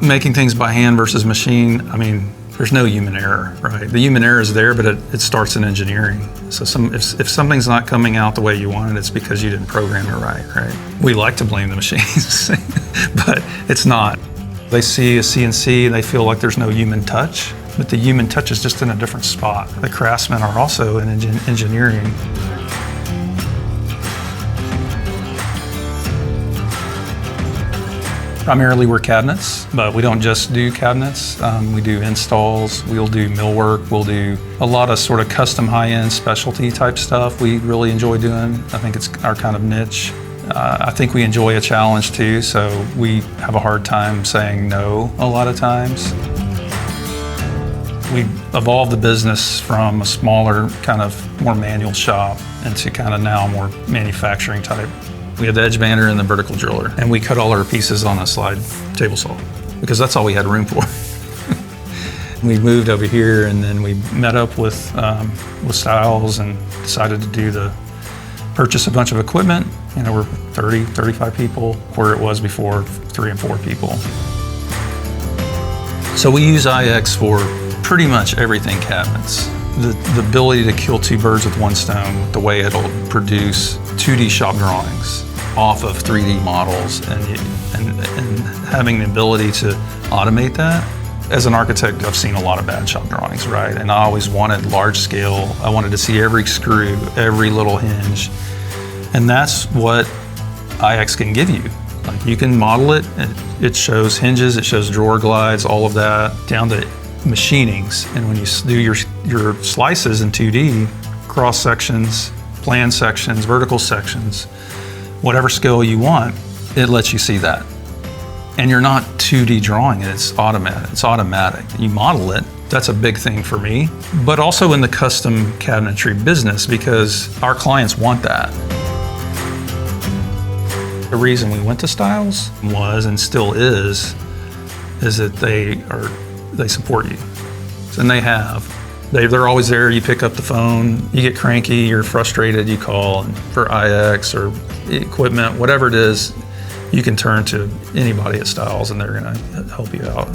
Making things by hand versus machine, I mean, there's no human error, right? The human error is there, but it starts in engineering. So if something's not coming out the way you want it, it's because you didn't program it right? We like to blame the machines, but it's not. They see a CNC, they feel like there's no human touch, but the human touch is just in a different spot. The craftsmen are also in engineering. Primarily we're cabinets, but we don't just do cabinets. We do installs, we'll do millwork, we'll do a lot of sort of custom high-end specialty type stuff we really enjoy doing. I think it's our kind of niche. I think we enjoy a challenge too, so we have a hard time saying no a lot of times. We evolved the business from a smaller, kind of more manual shop into kind of now more manufacturing type. We had the edge bander and the vertical driller, and we cut all our pieces on a slide table saw because that's all we had room for. We moved over here, and then we met up with Stiles and decided to purchase a bunch of equipment. You know, we're 30, 35 people, where it was before 3 and 4 people. So we use IX for pretty much everything cabinets. The ability to kill 2 birds with 1 stone with the way it'll produce 2D shop drawings off of 3D models and having the ability to automate that. As an architect, I've seen a lot of bad shop drawings, right? And I always wanted large scale. I wanted to see every screw, every little hinge. And that's what IX can give you. Like, you can model it, and it shows hinges, it shows drawer glides, all of that, down to machinings. And when you do your slices in 2D, cross sections, plan sections, vertical sections, whatever scale you want, it lets you see that. And you're not 2D drawing it, it's automatic. You model it, that's a big thing for me, but also in the custom cabinetry business because our clients want that. The reason we went to Stiles was, and still is that they support you. And they have. They're always there. You pick up the phone, you get cranky, you're frustrated, you call for IX or equipment, whatever it is, you can turn to anybody at Stiles and they're gonna help you out.